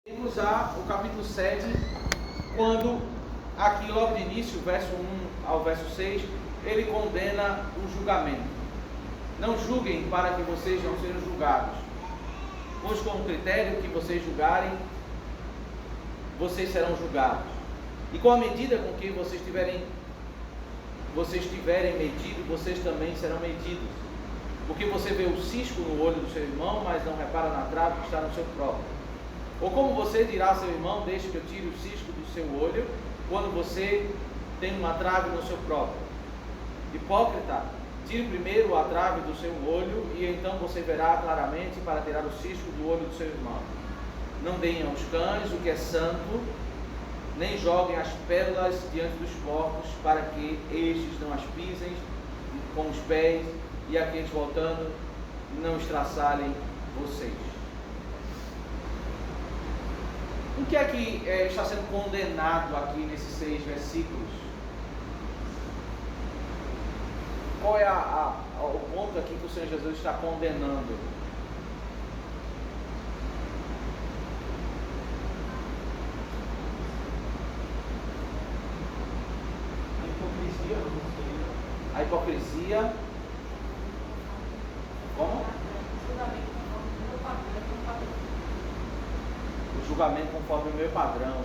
Vamos a o capítulo 7, quando aqui logo de início, verso 1 ao verso 6, ele condena o julgamento. Não julguem para que vocês não sejam julgados, pois com o critério que vocês julgarem, vocês serão julgados. E com a medida com que vocês tiverem medido, vocês também serão medidos. Porque você vê o cisco no olho do seu irmão, mas não repara na trave que está no seu próprio. Ou como você dirá ao seu irmão, deixe que eu tire o cisco do seu olho, quando você tem uma trave no seu próprio? Hipócrita, tire primeiro a trave do seu olho, e então você verá claramente para tirar o cisco do olho do seu irmão. Não deem aos cães o que é santo, nem joguem as pérolas diante dos porcos, para que estes não as pisem com os pés, e aqueles voltando não estraçalhem vocês. O que é que está sendo condenado aqui nesses 6 versículos? Qual é o ponto aqui que o Senhor Jesus está condenando? A hipocrisia. Como? O julgamento conforme o meu padrão.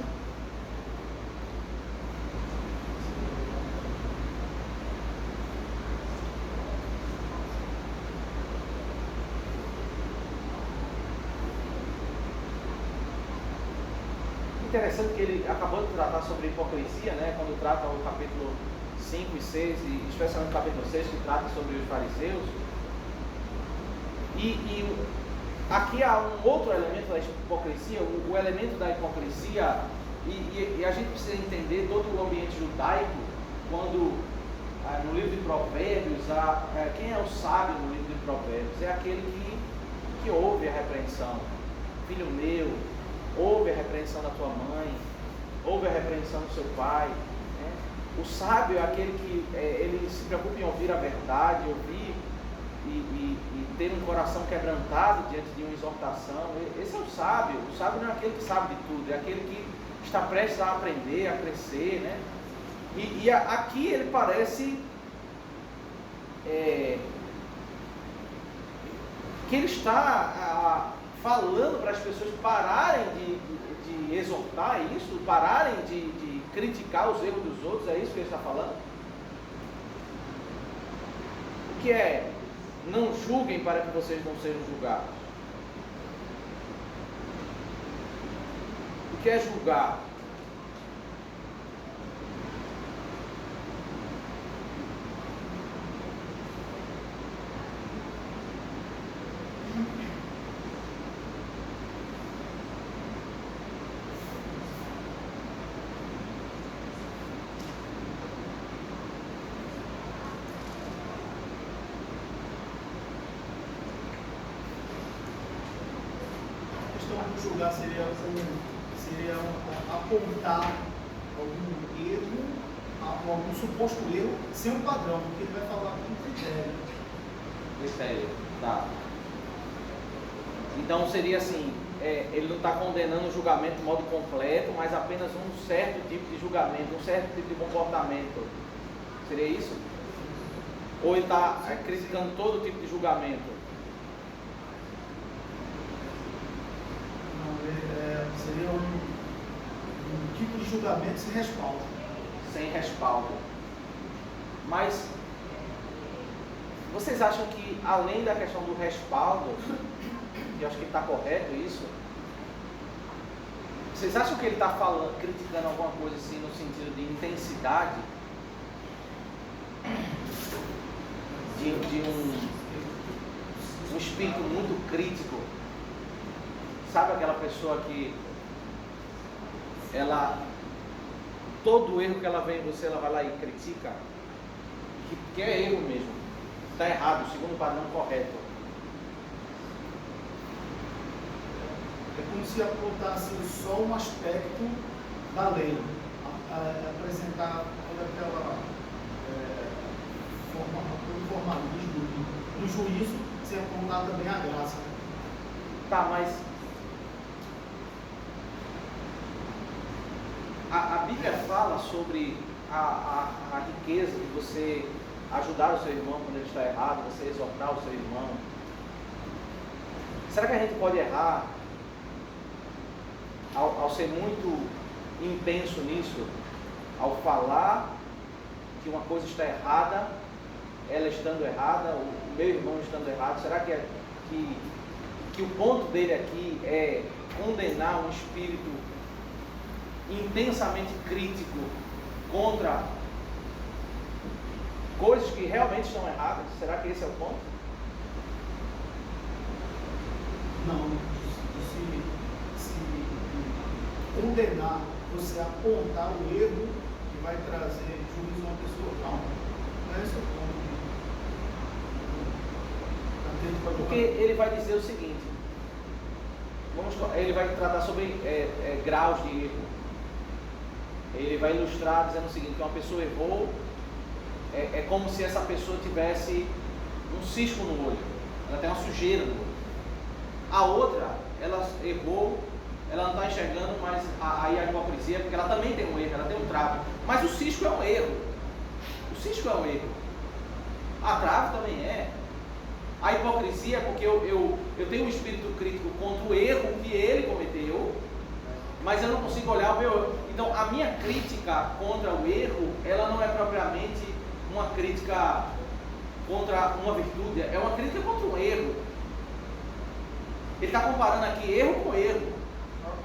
Interessante que ele acabou de tratar sobre hipocrisia, né? Quando trata o capítulo 5 e 6, e especialmente o capítulo 6, que trata sobre os fariseus. E aqui há um outro elemento da hipocrisia, o elemento da hipocrisia, e a gente precisa entender todo o ambiente judaico, quando no livro de Provérbios, quem é o sábio no livro de Provérbios? É aquele que ouve a repreensão. Filho meu, ouve a repreensão da tua mãe, ouve a repreensão do seu pai. Né? O sábio é aquele que ele se preocupa em ouvir a verdade, ouvir e ter um coração quebrantado diante de uma exortação. Esse é o sábio. O sábio não é aquele que sabe de tudo, é aquele que está prestes a aprender, a crescer, né? E aqui ele parece que ele está falando para as pessoas pararem de exortar isso, pararem de criticar os erros dos outros. É isso que ele está falando? O que é? Não julguem para que vocês não sejam julgados. O que é julgar? Julgar seria apontar algum erro, algum suposto erro, sem um padrão, porque ele vai falar com critério. Critério, tá. Então seria assim, ele não está condenando o julgamento de modo completo, mas apenas um certo tipo de julgamento, um certo tipo de comportamento. Seria isso? Ou ele está criticando todo tipo de julgamento? Seria um tipo de julgamento sem respaldo. Sem respaldo. Mas vocês acham que, além da questão do respaldo, e eu acho que está correto isso, vocês acham que ele está criticando alguma coisa assim no sentido de intensidade? De um espírito muito crítico? Sabe aquela pessoa que todo erro que ela vê em você, ela vai lá e critica, que é erro mesmo, está errado, segundo o padrão correto. É como se apontasse só um aspecto da lei, apresentar toda aquela formalismo do juízo, sem apontar também a graça. Tá, mas Bíblia fala sobre a riqueza de você ajudar o seu irmão quando ele está errado, você exortar o seu irmão. Será que a gente pode errar ao ser muito intenso nisso, ao falar que uma coisa está errada, ela estando errada, o meu irmão estando errado? Será que o ponto dele aqui é condenar um espírito intensamente crítico contra coisas que realmente estão erradas? Será que esse é o ponto? Não. Se condenar, você apontar o erro que vai trazer juízo a uma pessoa, não é esse o ponto. Porque ele vai dizer o seguinte, ele vai tratar sobre graus de erro. Ele vai ilustrar dizendo o seguinte, que uma pessoa errou, é como se essa pessoa tivesse um cisco no olho, ela tem uma sujeira no olho. A outra, ela errou, ela não está enxergando, mas aí a hipocrisia, porque ela também tem um erro, ela tem um trave. Mas o cisco é um erro. O cisco é um erro. A trave também é. A hipocrisia é porque eu tenho um espírito crítico contra o erro que ele cometeu, mas eu não consigo olhar o meu erro. Então, a minha crítica contra o erro, ela não é propriamente uma crítica contra uma virtude, é uma crítica contra um erro. Ele está comparando aqui erro com erro.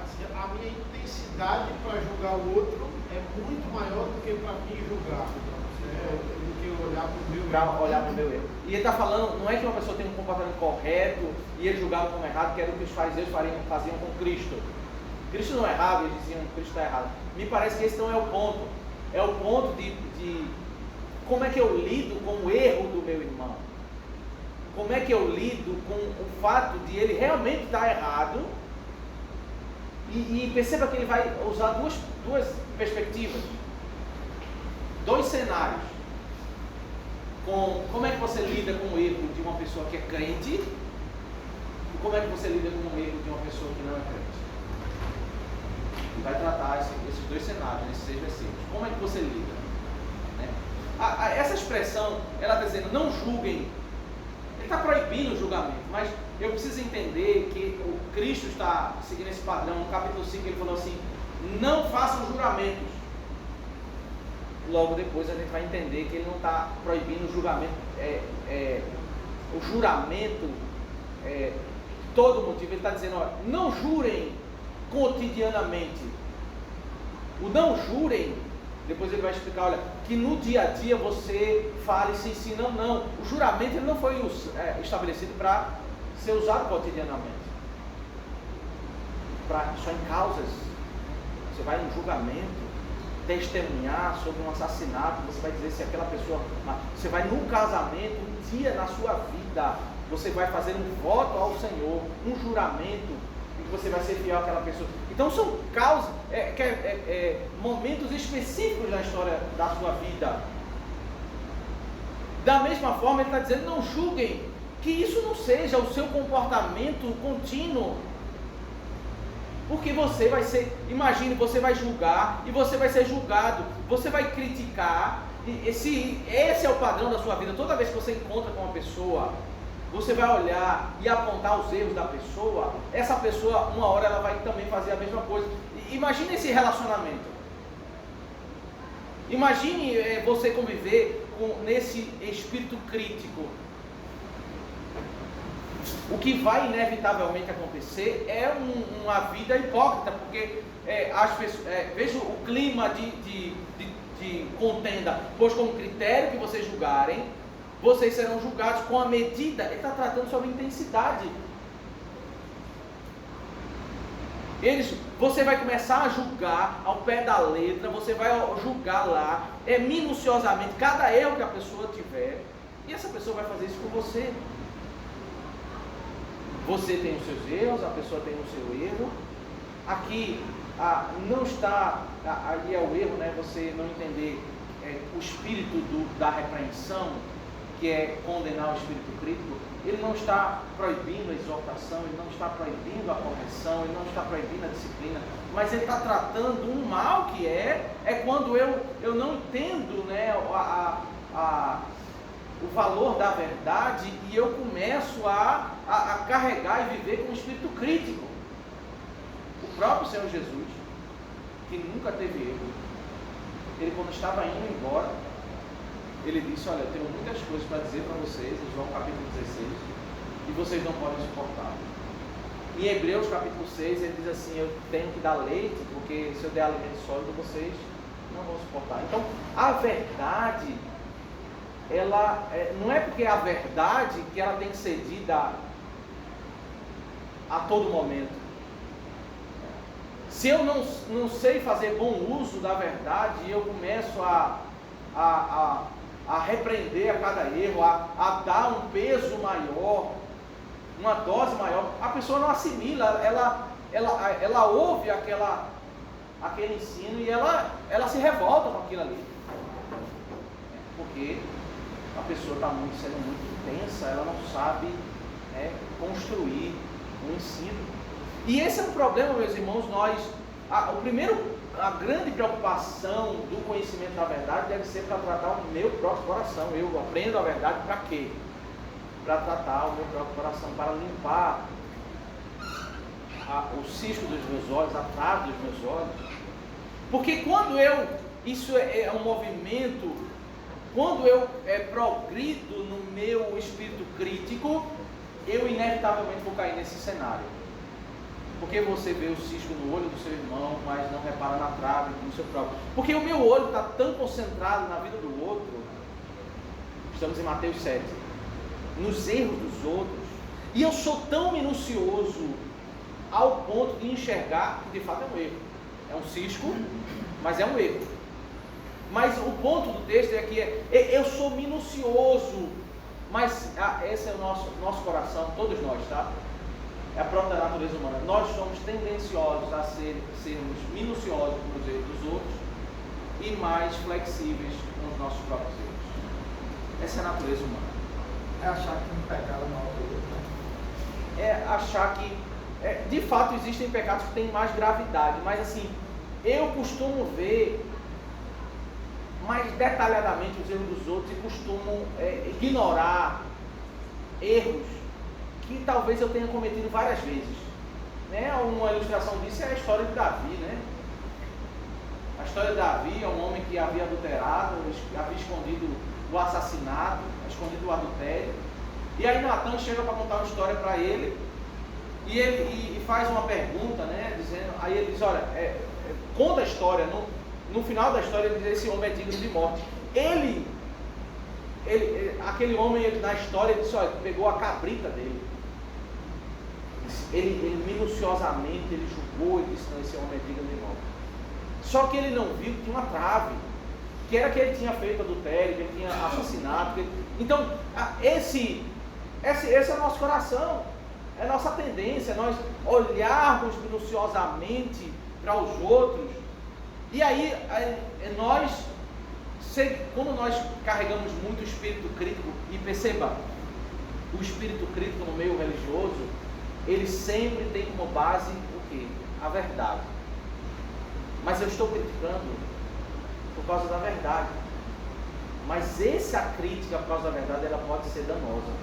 Assim, a minha intensidade para julgar o outro é muito maior do que para mim julgar. Do que olhar para o meu erro. Para olhar para o meu erro. E ele está falando, não é que uma pessoa tem um comportamento correto e ele julgava como errado, que era o que os fariseus faziam com Cristo. Cristo não errava, eles diziam que Cristo está errado. Me parece que esse não é o ponto. É o ponto de como é que eu lido com o erro do meu irmão. Como é que eu lido com o fato de ele realmente estar errado. E perceba que ele vai usar duas perspectivas. Dois cenários. Como é que você lida com o erro de uma pessoa que é crente e como é que você lida com o erro de uma pessoa que não é crente. E vai tratar esses dois cenários, nesses 6 versículos. Como é que você lida? Né? Essa expressão, ela está dizendo, não julguem. Ele está proibindo o julgamento, mas eu preciso entender que o Cristo está seguindo esse padrão. No capítulo 5 ele falou assim, não façam juramentos. Logo depois a gente vai entender que ele não está proibindo o julgamento. O juramento, todo motivo, ele está dizendo, olha, não jurem cotidianamente. O não jurem, depois ele vai explicar, olha, que no dia a dia você fale e se ensina. Não. O juramento ele não foi estabelecido para ser usado cotidianamente. Só em causas. Você vai em julgamento, testemunhar sobre um assassinato, você vai dizer se aquela pessoa... Você vai num casamento, um dia na sua vida, você vai fazer um voto ao Senhor, um juramento, e você vai ser fiel àquela pessoa. Então são causas, momentos específicos na história da sua vida. Da mesma forma, ele está dizendo, não julguem, que isso não seja o seu comportamento contínuo. Porque você vai ser, imagine, você vai julgar e você vai ser julgado, você vai criticar, e esse é o padrão da sua vida. Toda vez que você encontra com uma pessoa, você vai olhar e apontar os erros da pessoa, essa pessoa, uma hora ela vai também fazer a mesma coisa. Imagine esse relacionamento. Imagine você conviver nesse espírito crítico. O que vai inevitavelmente acontecer é uma vida hipócrita, porque as pessoas, veja o clima de contenda, pois com o critério que vocês julgarem, vocês serão julgados com a medida. Ele está tratando sobre intensidade. Você vai começar a julgar ao pé da letra, você vai julgar lá, minuciosamente, cada erro que a pessoa tiver, e essa pessoa vai fazer isso com você. Você tem os seus erros, a pessoa tem o seu erro. Aqui não está, aí é o erro, né? Você não entender o espírito da repreensão. que é condenar o espírito crítico, ele não está proibindo a exortação, ele não está proibindo a correção, ele não está proibindo a disciplina, mas ele está tratando um mal que é quando eu não entendo, né, o valor da verdade e eu começo a carregar e viver com um espírito crítico. O próprio Senhor Jesus, que nunca teve erro, ele quando estava indo embora, ele disse: olha, eu tenho muitas coisas para dizer para vocês, em João capítulo 16, e vocês não podem suportar. Em Hebreus capítulo 6, ele diz assim: eu tenho que dar leite, porque se eu der alimento sólido, vocês não vão suportar. Então, a verdade, ela não é porque é a verdade que ela tem que ser dita a todo momento. Se eu não sei fazer bom uso da verdade e eu começo a repreender a cada erro, a dar um peso maior, uma dose maior, a pessoa não assimila, ela ouve aquele ensino e ela se revolta com aquilo ali. Porque a pessoa está sendo muito intensa, ela não sabe, né, construir um ensino. E esse é um problema, meus irmãos. A grande preocupação do conhecimento da verdade deve ser para tratar o meu próprio coração. Eu aprendo a verdade para quê? Para tratar o meu próprio coração, para limpar o cisco dos meus olhos, a trave dos meus olhos. Porque isso é um movimento, quando eu progrido no meu espírito crítico, eu inevitavelmente vou cair nesse cenário. Porque você vê o cisco no olho do seu irmão, mas não repara na trave no seu próprio. Porque o meu olho está tão concentrado na vida do outro. Estamos em Mateus 7. Nos erros dos outros. E eu sou tão minucioso ao ponto de enxergar que de fato é um erro. É um cisco, mas é um erro. Mas o ponto do texto é que eu sou minucioso. Mas esse é o nosso coração, todos nós, tá? É a própria natureza humana. Nós somos tendenciosos a sermos minuciosos nos erros dos outros e mais flexíveis com os nossos próprios erros. Essa é a natureza humana. É achar que um pecado é maior que o outro. É achar que, de fato, existem pecados que têm mais gravidade, mas assim, eu costumo ver mais detalhadamente os erros dos outros e costumo ignorar erros que talvez eu tenha cometido várias vezes, né? Uma ilustração disso é a história de Davi, né? A história de Davi é um homem que havia adulterado, havia escondido o assassinato, escondido o adultério, e aí Natan chega para contar uma história para ele, e ele faz uma pergunta, né? Aí ele diz: olha, conta a história, no final da história ele diz: esse homem é digno de morte. Aquele homem na história, ele disse: olha, pegou a cabrita dele. Ele minuciosamente, ele julgou e disse: não, esse homem é digno de morte. Só que ele não viu que tinha uma trave, que era que ele tinha feito adultério, que ele tinha assassinado. Então, esse é o nosso coração, é a nossa tendência, nós olharmos minuciosamente para os outros. E aí, quando nós carregamos muito o espírito crítico, e perceba, o espírito crítico no meio religioso, ele sempre tem como base o quê? A verdade. Mas eu estou criticando por causa da verdade. Mas essa crítica por causa da verdade, ela pode ser danosa.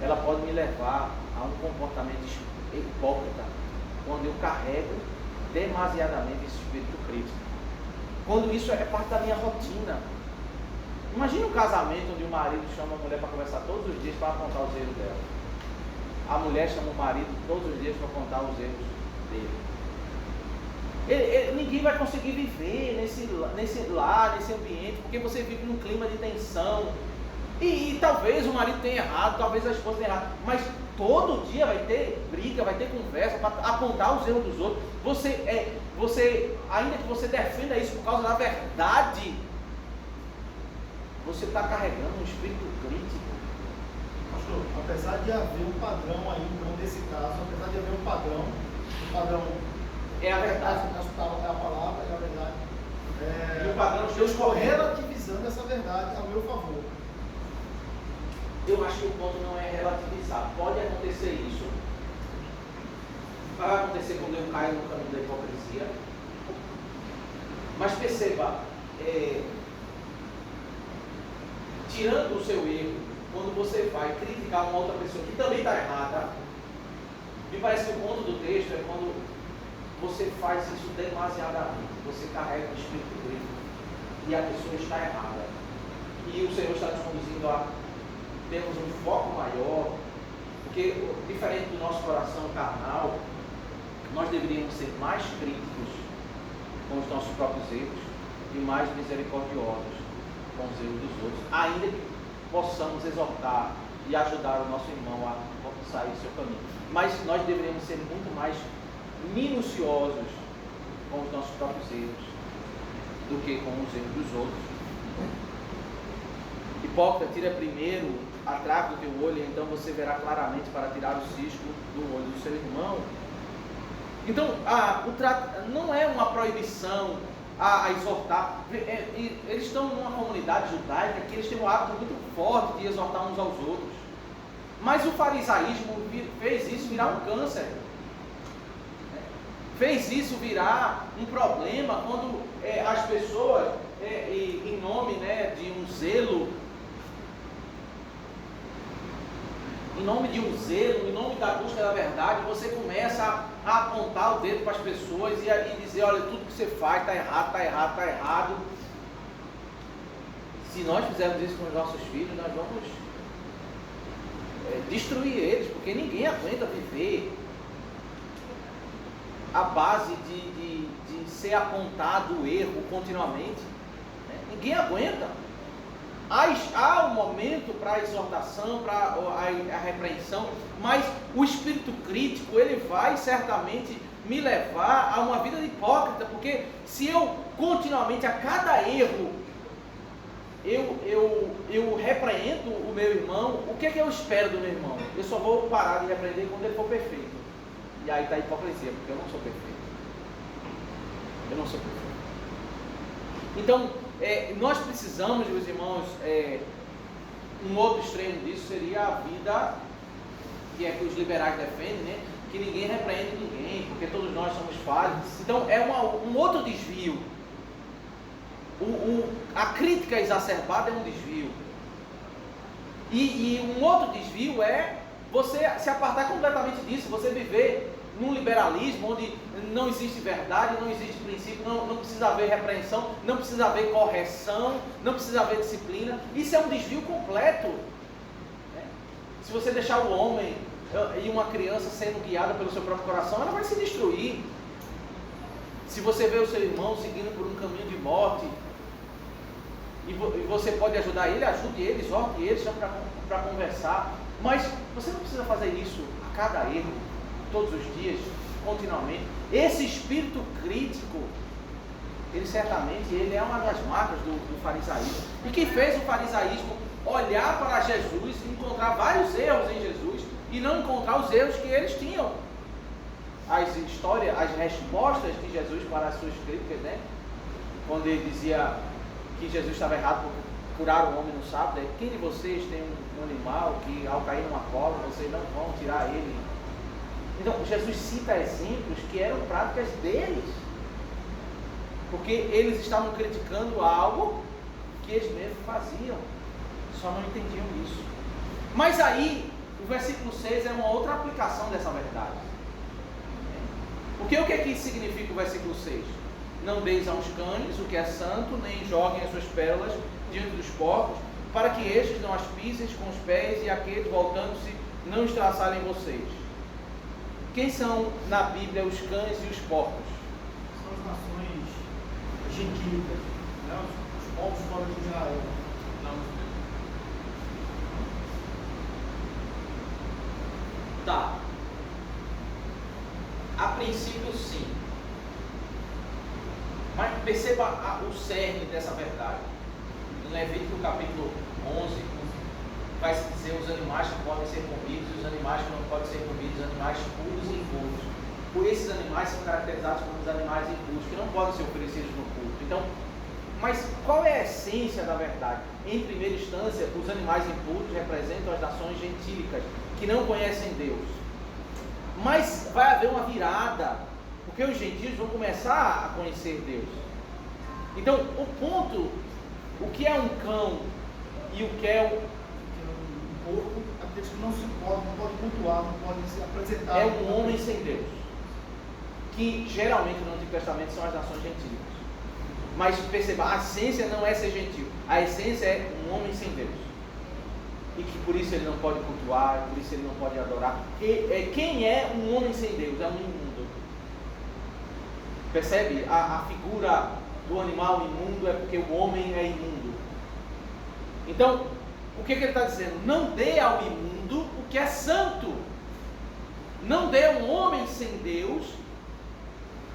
Ela pode me levar a um comportamento hipócrita, quando eu carrego demasiadamente esse espírito crítico. Quando isso é parte da minha rotina. Imagine um casamento onde o marido chama a mulher para conversar todos os dias para apontar os erros dela. A mulher chama o marido todos os dias para contar os erros dele. Ninguém vai conseguir viver nesse lar, nesse ambiente, porque você vive num clima de tensão. E talvez o marido tenha errado, talvez a esposa tenha errado, mas todo dia vai ter briga, vai ter conversa para apontar os erros dos outros. Você, ainda que você defenda isso por causa da verdade, você está carregando um espírito crítico. Pastor, apesar de haver um padrão aí, então, nesse caso, apesar de haver um padrão, o padrão é a verdade. É a palavra, é a verdade. E o padrão, eu estou relativizando essa verdade a meu favor. eu acho que o ponto não é relativizar. Pode acontecer isso. Vai acontecer quando eu caio no caminho da hipocrisia. Mas perceba, tirando o seu erro, quando você vai criticar uma outra pessoa que também está errada, me parece que o ponto do texto é quando você faz isso demasiadamente. Você carrega o espírito crítico e a pessoa está errada. E o Senhor está nos conduzindo a termos um foco maior, porque diferente do nosso coração carnal, nós deveríamos ser mais críticos com os nossos próprios erros e mais misericordiosos com os erros dos outros, ainda que possamos exortar e ajudar o nosso irmão a sair do seu caminho. Mas nós deveríamos ser muito mais minuciosos com os nossos próprios erros do que com os erros dos outros. Hipócrita, tira primeiro a trave do teu olho, então você verá claramente para tirar o cisco do olho do seu irmão. Então, não é uma proibição a exortar. Eles estão numa comunidade judaica que eles têm um hábito muito forte de exortar uns aos outros. Mas o farisaísmo fez isso virar um câncer. Fez isso virar um problema quando as pessoas, em nome de um zelo, em nome da busca da verdade, você começa a apontar o dedo para as pessoas e dizer, olha, tudo que você faz está errado, está errado, está errado. Se nós fizermos isso com os nossos filhos, nós vamos destruir eles, porque ninguém aguenta viver à base de ser apontado o erro continuamente. Ninguém aguenta. Há um momento para a exortação, para a repreensão, mas o espírito crítico, ele vai certamente me levar a uma vida de hipócrita, porque se eu continuamente, a cada erro, eu repreendo o meu irmão, o que é que eu espero do meu irmão? Eu só vou parar de repreender quando ele for perfeito. E aí está a hipocrisia, porque eu não sou perfeito. Eu não sou perfeito. Então, nós precisamos, meus irmãos, um outro extremo disso seria a vida que os liberais defendem, que ninguém repreende ninguém, porque todos nós somos falhos. Então, é um outro desvio. A crítica exacerbada é um desvio. E um outro desvio é você se apartar completamente disso, você viver num liberalismo onde não existe verdade, não existe princípio, não precisa haver repreensão, não precisa haver correção, não precisa haver disciplina. Isso é um desvio completo. Se você deixar o homem e uma criança sendo guiada pelo seu próprio coração, ela vai se destruir. Se você vê o seu irmão seguindo por um caminho de morte, e você pode ajudar ele, ajude ele, exorte ele, chame para conversar, mas você não precisa fazer isso a cada erro, todos os dias, continuamente. Esse espírito crítico, ele certamente é uma das marcas do farisaísmo. E que fez o farisaísmo olhar para Jesus e encontrar vários erros em Jesus e não encontrar os erros que eles tinham. As respostas de Jesus para as suas críticas, quando ele dizia que Jesus estava errado por curar o homem no sábado, quem de vocês tem um animal que ao cair numa cova, vocês não vão tirar ele? Então, Jesus cita exemplos que eram práticas deles, porque eles estavam criticando algo que eles mesmos faziam, só não entendiam isso. Mas aí, o versículo 6 é uma outra aplicação dessa verdade. Porque o que é que significa o versículo 6? Não deis aos cães o que é santo, nem joguem as suas pérolas diante dos porcos, para que estes não as pisem com os pés e aqueles, voltando-se, não estraçalhem vocês. Quem são na Bíblia os cães e os porcos? São as nações gentílicas, os povos fora de Israel. Tá. A princípio, sim. Mas perceba o cerne dessa verdade. Em Levítico capítulo 11, vai se dizer os animais que podem ser comidos e os animais que não podem ser comidos, animais puros e impuros. Por esses animais são caracterizados como os animais impuros, que não podem ser oferecidos no culto. Então, Mas qual é a essência da verdade? Em primeira instância, os animais impuros representam as nações gentílicas, que não conhecem Deus. Mas vai haver uma virada, porque os gentios vão começar a conhecer Deus. Então, o ponto, o que é um cão e o que é um porco, aqueles que não pode cultuar, não podem se apresentar. É um homem sem Deus, que geralmente no Antigo Testamento são as nações gentílicas. Mas perceba, a essência não é ser gentil, a essência é um homem sem Deus. E que por isso ele não pode cultuar, por isso ele não pode adorar. Quem é um homem sem Deus? É um imundo. Percebe? A figura do animal imundo é porque o homem é imundo. Então, o que ele está dizendo? Não dê ao imundo o que é santo. Não dê a um homem sem Deus.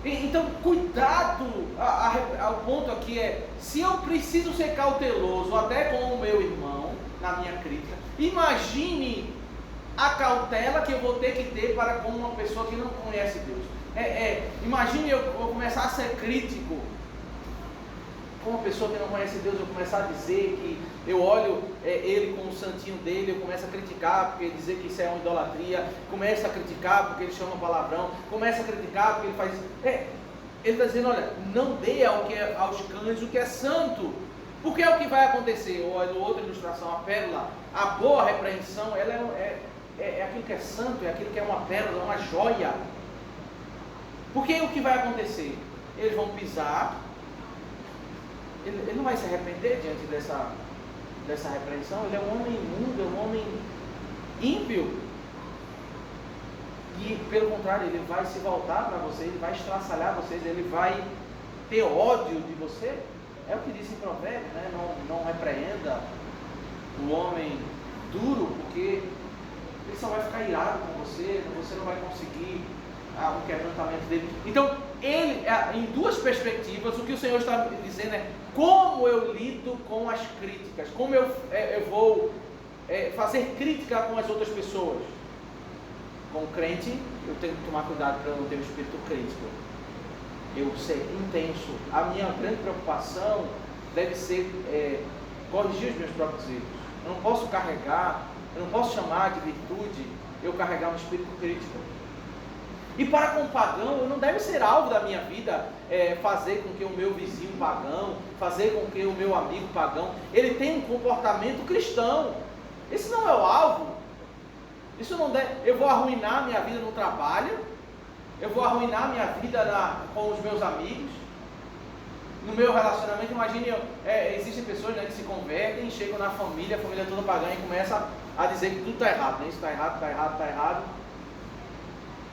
Então, cuidado. O ponto aqui é: se eu preciso ser cauteloso até com o meu irmão, na minha crítica, imagine a cautela que eu vou ter que ter para com uma pessoa que não conhece Deus. Imagine eu começar a ser crítico com uma pessoa que não conhece Deus, eu começar a dizer que eu olho ele com o santinho dele, eu começo a criticar porque dizer que isso é uma idolatria, começo a criticar porque ele chama palavrão, começo a criticar porque ele faz isso. Ele está dizendo, olha, não dê aos cães o que é santo, porque é o que vai acontecer. Ou outra ilustração, a pérola, a boa repreensão, ela é aquilo que é santo, é aquilo que é uma pérola, uma joia. Porque o que vai acontecer? Eles vão pisar, ele não vai se arrepender diante dessa repreensão. Ele é um homem imundo, é um homem ímpio, e pelo contrário, ele vai se voltar para você, ele vai estraçalhar vocês, ele vai ter ódio de você. É o que diz em Provérbios, né? Não repreenda o homem duro, porque ele só vai ficar irado com você não vai conseguir um quebrantamento dele. Então, em duas perspectivas, o que o Senhor está dizendo é como eu lido com as críticas, como eu vou fazer crítica com as outras pessoas. Com o crente, eu tenho que tomar cuidado para eu não ter um espírito crítico, eu ser intenso. A minha grande preocupação deve ser corrigir os meus próprios erros. Eu não posso eu não posso chamar de virtude eu carregar um espírito crítico. E para com o pagão, não deve ser alvo da minha vida fazer com que o meu vizinho pagão, fazer com que o meu amigo pagão, ele tenha um comportamento cristão. Esse não é o alvo. Isso não deve. Eu vou arruinar minha vida no trabalho, eu vou arruinar minha vida com os meus amigos, no meu relacionamento. Imagine, existem pessoas, né, que se convertem, chegam na família, a família toda pagã, e começa a dizer que tudo está errado, né? Isso está errado, está errado, está errado.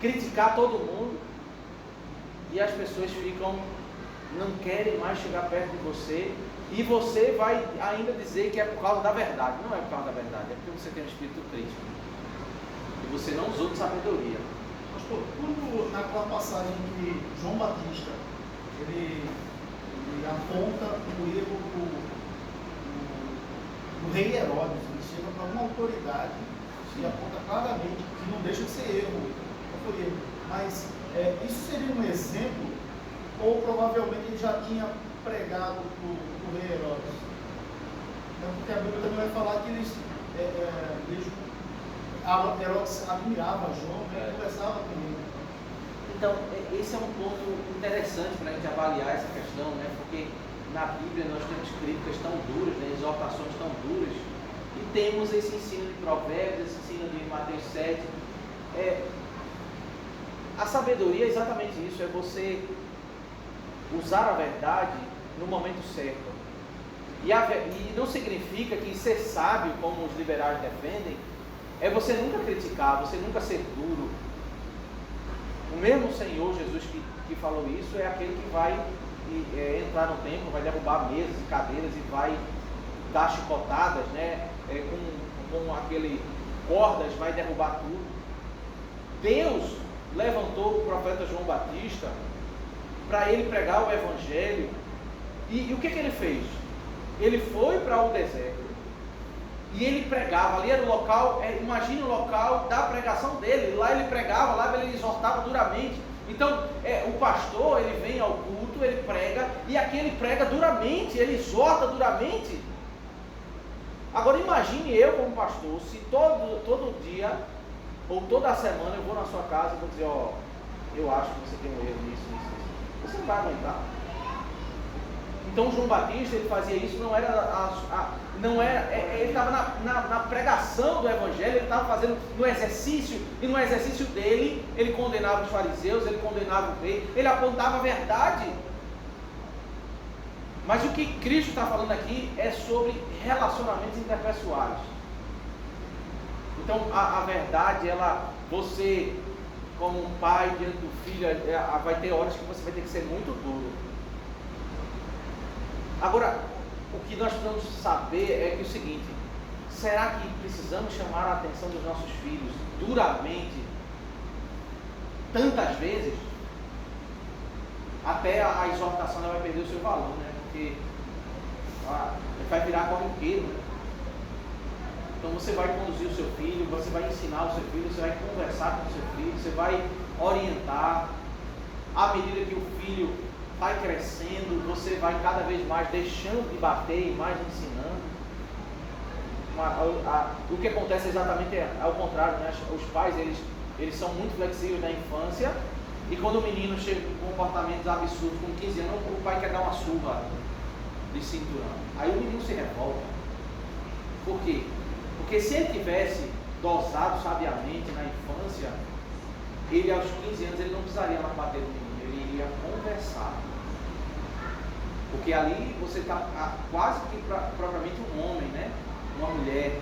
Criticar todo mundo, e as pessoas não querem mais chegar perto de você, e você vai ainda dizer que é por causa da verdade. Não é por causa da verdade, é porque você tem um espírito crítico e você não usou de sabedoria. Pastor, quando naquela passagem que João Batista ele aponta o erro do rei Herodes, ele chega para uma autoridade e aponta claramente que não deixa de ser erro. Mas isso seria um exemplo, ou provavelmente ele já tinha pregado para o rei Herodes? Porque a Bíblia também vai falar que Herodes admirava João, né, conversava com ele. Então, esse é um ponto interessante para a gente avaliar essa questão, né? Porque na Bíblia nós temos críticas tão duras, né, exortações tão duras, e temos esse ensino de Provérbios, esse ensino de Mateus 7. A sabedoria é exatamente isso, é você usar a verdade no momento certo. E não significa que ser sábio, como os liberais defendem, é você nunca criticar, você nunca ser duro. O mesmo Senhor Jesus que falou isso é aquele que vai entrar no templo, vai derrubar mesas e cadeiras e vai dar chicotadas, né? Com aquele cordas, vai derrubar tudo. Deus levantou o profeta João Batista para ele pregar o evangelho, e o que ele fez? Ele foi para o deserto e ele pregava. Ali era o local, imagine o local da pregação dele. Lá ele pregava, lá ele exortava duramente, Então, o pastor, ele vem ao culto, ele prega, e aqui ele prega duramente, ele exorta duramente. Agora imagine eu como pastor, se todo dia, ou toda semana eu vou na sua casa e vou dizer, eu acho que você tem um erro nisso. Você não vai aguentar. Então João Batista, ele fazia isso, ele estava na pregação do Evangelho, ele estava fazendo no exercício, e no exercício dele, ele condenava os fariseus, ele condenava o rei, ele apontava a verdade. Mas o que Cristo está falando aqui é sobre relacionamentos interpessoais. Então a verdade, você como um pai diante do filho, vai ter horas que você vai ter que ser muito duro. Agora, o que nós precisamos saber é que o seguinte: será que precisamos chamar a atenção dos nossos filhos duramente, tantas vezes, até a exortação vai perder o seu valor, né? Porque vai virar corriqueiro, né? Então você vai conduzir o seu filho, você vai ensinar o seu filho, você vai conversar com o seu filho, você vai orientar. À medida que o filho vai crescendo, você vai cada vez mais deixando de bater e mais ensinando. O que acontece exatamente é ao contrário, né? Os pais, eles são muito flexíveis na infância, e quando o menino chega com comportamentos absurdos, com 15 anos, o pai quer dar uma surra de cinturão. Aí o menino se revolta. Por quê? Porque se ele tivesse dosado sabiamente na infância, ele aos 15 anos ele não precisaria mais bater no menino, ele iria conversar. Porque ali você está quase que propriamente um homem, né? Uma mulher.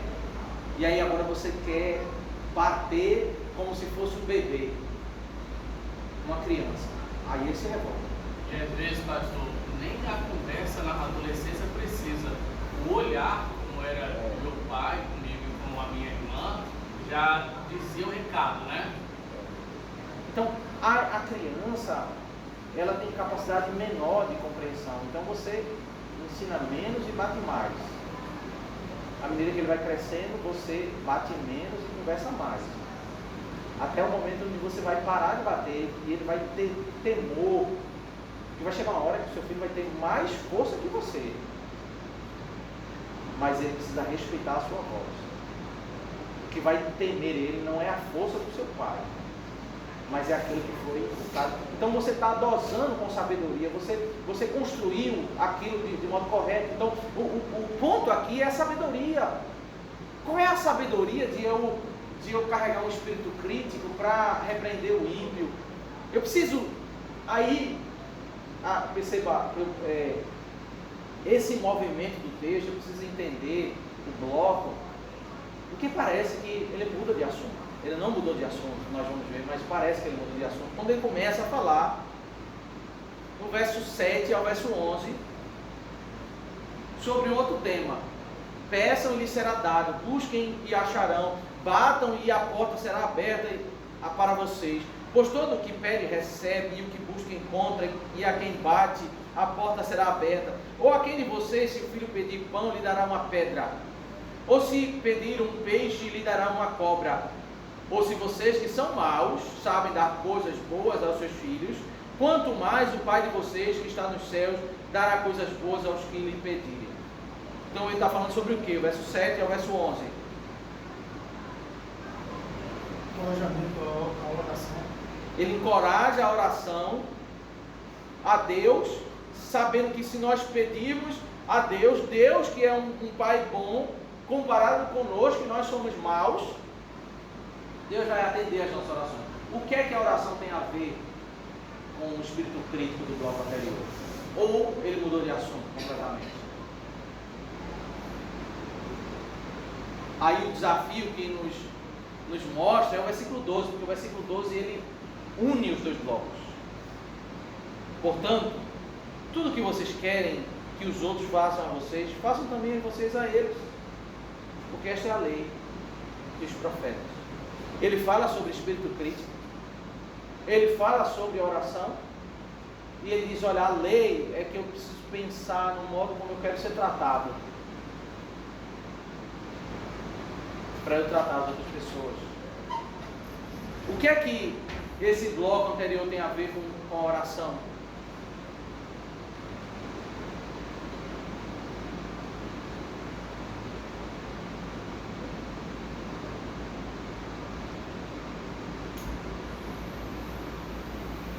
E aí agora você quer bater como se fosse um bebê, uma criança. Aí ele se revolta. E às vezes, pastor, nem a conversa na adolescência precisa. O olhar, como era meu pai comigo e com a minha irmã, já dizia o recado, né? Então, a criança, ela tem capacidade menor de compreensão. Então você ensina menos e bate mais. À medida que ele vai crescendo, você bate menos e conversa mais. Até o momento onde você vai parar de bater e ele vai ter temor. E vai chegar uma hora que o seu filho vai ter mais força que você. Mas ele precisa respeitar a sua voz. O que vai temer ele não é a força do seu pai, mas é aquilo que foi educado. Então você está dosando com sabedoria, você construiu aquilo de modo correto. Então o ponto aqui é a sabedoria. Qual é a sabedoria de eu carregar um espírito crítico para repreender o ímpio? Eu preciso, aí, perceba, esse movimento do texto, eu preciso entender o bloco, porque parece que ele muda de assunto. Ele não mudou de assunto, nós vamos ver, mas parece que ele mudou de assunto. Quando ele começa a falar, no verso 7 ao verso 11, sobre outro tema. Peçam e lhes será dado, busquem e acharão, batam e a porta será aberta para vocês. Pois todo o que pede recebe, e o que busca encontra, e a quem bate, a porta será aberta. Ou a quem de vocês, se o filho pedir pão, lhe dará uma pedra? Ou se pedir um peixe, lhe dará uma cobra? Ou se vocês que são maus, sabem dar coisas boas aos seus filhos, quanto mais o Pai de vocês que está nos céus, dará coisas boas aos que lhe pedirem. Então ele está falando sobre o que? O verso 7 ao verso 11. Encorajamento à oração. Ele encoraja a oração a Deus, sabendo que se nós pedirmos a Deus, Deus que é um Pai bom, comparado conosco, que nós somos maus, Deus vai atender as nossas orações. O que é que a oração tem a ver com o espírito crítico do bloco anterior? Ou ele mudou de assunto completamente? Aí o desafio que nos mostra é o versículo 12, porque o versículo 12 ele une os dois blocos. Portanto, tudo que vocês querem que os outros façam a vocês, façam também vocês a eles, porque esta é a lei dos profetas. Ele fala sobre espírito crítico, ele fala sobre oração, e ele diz, olha, a lei é que eu preciso pensar no modo como eu quero ser tratado, para eu tratar as outras pessoas. O que é que esse bloco anterior tem a ver com a oração?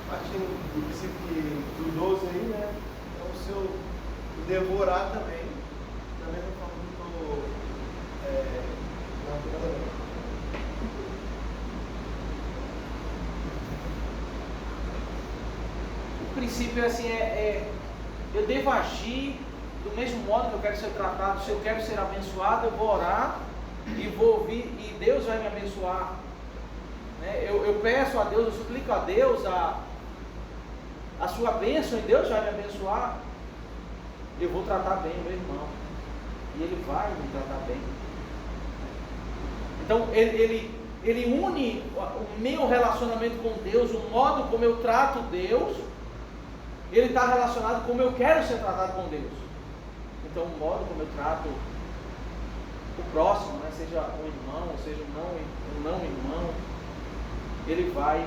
Partindo do princípio do 12 aí, né? É o seu devorar também. Também não falo muito naturalmente. O princípio é assim, eu devo agir do mesmo modo que eu quero ser tratado. Se eu quero ser abençoado, eu vou orar e vou ouvir, e Deus vai me abençoar. Né? Eu peço a Deus, eu suplico a Deus a sua bênção, e Deus vai me abençoar. Eu vou tratar bem o meu irmão, e ele vai me tratar bem. Então ele une o meu relacionamento com Deus, o modo como eu trato Deus, ele está relacionado com como eu quero ser tratado com Deus. Então o modo como eu trato o próximo, né, seja um irmão, ou seja um não irmão, ele vai.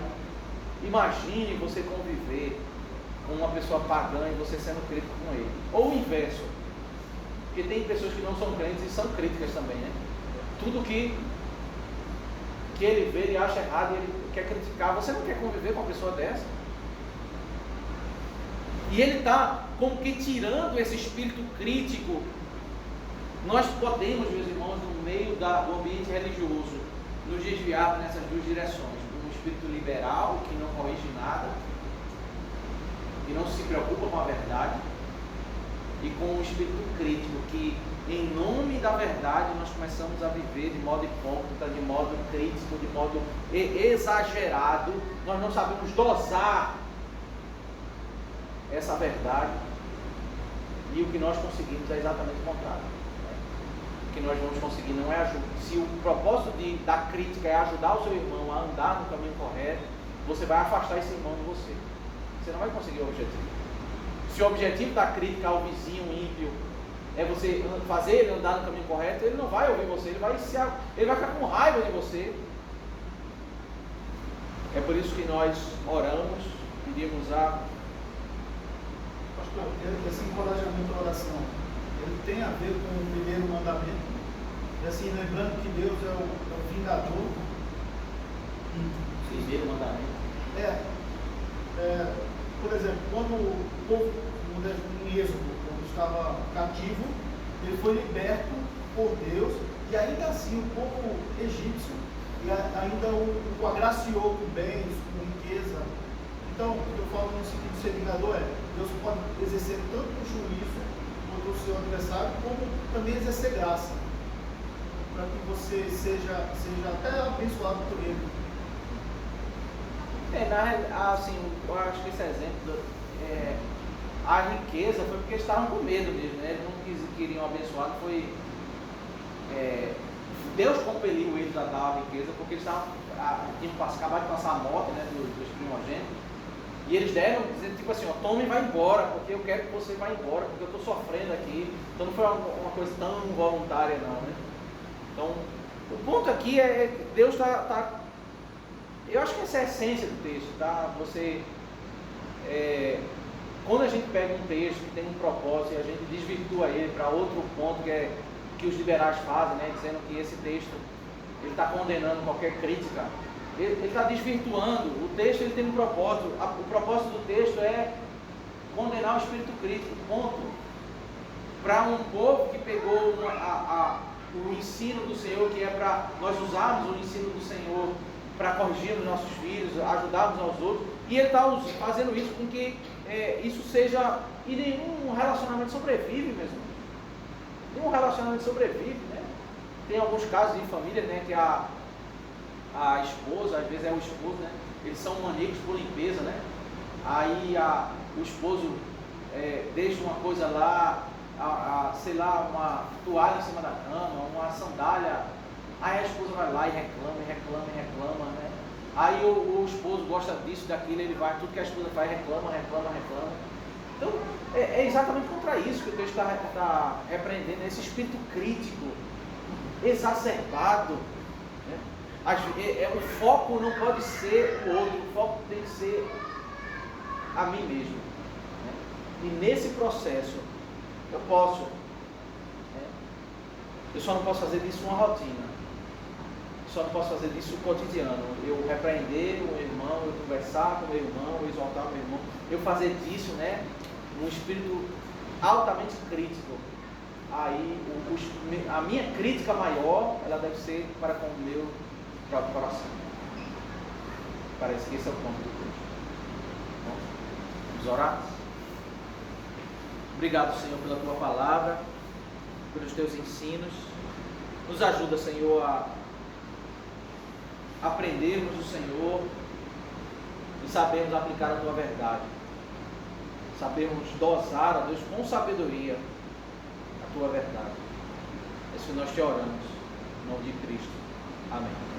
Imagine você conviver com uma pessoa pagã e você sendo crítico com ele, ou o inverso, porque tem pessoas que não são crentes e são críticas também, né? Tudo que ele vê, ele acha errado, ele quer criticar. Você não quer conviver com uma pessoa dessa? E ele está como que tirando esse espírito crítico. Nós podemos, meus irmãos, no meio do ambiente religioso, nos desviar nessas duas direções. Um espírito liberal, que não corrige nada, que não se preocupa com a verdade, e com um espírito crítico, que em nome da verdade nós começamos a viver de modo hipócrita, de modo crítico, de modo exagerado. Nós não sabemos dosar essa verdade, e o que nós conseguimos é exatamente o contrário. O que nós vamos conseguir não é ajudar. Se o propósito da crítica é ajudar o seu irmão a andar no caminho correto, você vai afastar esse irmão de você. Você não vai conseguir o objetivo. Se o objetivo da crítica ao vizinho ímpio é você fazer ele andar no caminho correto, ele não vai ouvir você, ele vai ficar com raiva de você. É por isso que nós oramos, pedimos a... Pastor, esse encorajamento à oração, ele tem a ver com o primeiro mandamento, e assim, lembrando que Deus é o vingador. Primeiro mandamento. Por exemplo, quando o povo em Êxodo, quando estava cativo, ele foi liberto por Deus, e ainda assim o povo egípcio ainda o agraciou com bens, com riqueza. Então, o que eu falo no sentido de ser vingador Deus pode exercer tanto o juízo contra o seu adversário, como também exercer graça, para que você seja até abençoado por ele. Assim, eu acho que esse exemplo, a riqueza foi porque eles estavam com medo mesmo, né? Eles não queriam abençoar, Deus compeliu eles a dar a riqueza, porque eles tinham acabado de passar a morte, né, dos primogênitos, e eles deram, dizendo tipo assim, tome e vai embora, porque eu quero que você vá embora, porque eu estou sofrendo aqui. Então não foi uma coisa tão voluntária não, né? Então, o ponto aqui é que Deus está... Eu acho que essa é a essência do texto, tá? Quando a gente pega um texto que tem um propósito e a gente desvirtua ele para outro ponto que os liberais fazem, né? Dizendo que esse texto ele está condenando qualquer crítica, ele está desvirtuando. O texto ele tem um propósito. O propósito do texto é condenar o espírito crítico, ponto. Para um povo que pegou o ensino do Senhor, que é para nós usarmos o ensino do Senhor para corrigir os nossos filhos, ajudarmos aos outros, e ele está fazendo isso com que isso seja... E nenhum relacionamento sobrevive mesmo. Nenhum relacionamento sobrevive, né? Tem alguns casos de família, né, que a esposa, às vezes é o esposo, né, eles são maníacos por limpeza, né? Aí o esposo deixa uma coisa lá, sei lá, uma toalha em cima da cama, uma sandália. Aí a esposa vai lá e reclama, né? Aí o esposo gosta disso, daquilo, ele vai, tudo que a esposa faz, reclama. Então, é exatamente contra isso que o texto está repreendendo, esse espírito crítico, exacerbado, né? O foco não pode ser o outro, o foco tem que ser a mim mesmo. Né? E nesse processo, eu posso, né? Eu só não posso fazer disso uma rotina, só não posso fazer disso cotidiano. Eu repreender o meu irmão, eu conversar com o meu irmão, eu exaltar o meu irmão, eu fazer disso, né, um espírito altamente crítico. Aí a minha crítica maior, ela deve ser para com o meu próprio coração. Parece que esse é o ponto do texto. Bom, vamos orar? Obrigado, Senhor, pela tua palavra, pelos teus ensinos. Nos ajuda, Senhor, a aprendermos do Senhor e sabermos aplicar a tua verdade. Sabermos dosar, ó Deus, com sabedoria a tua verdade. É isso que nós te oramos, em nome de Cristo. Amém.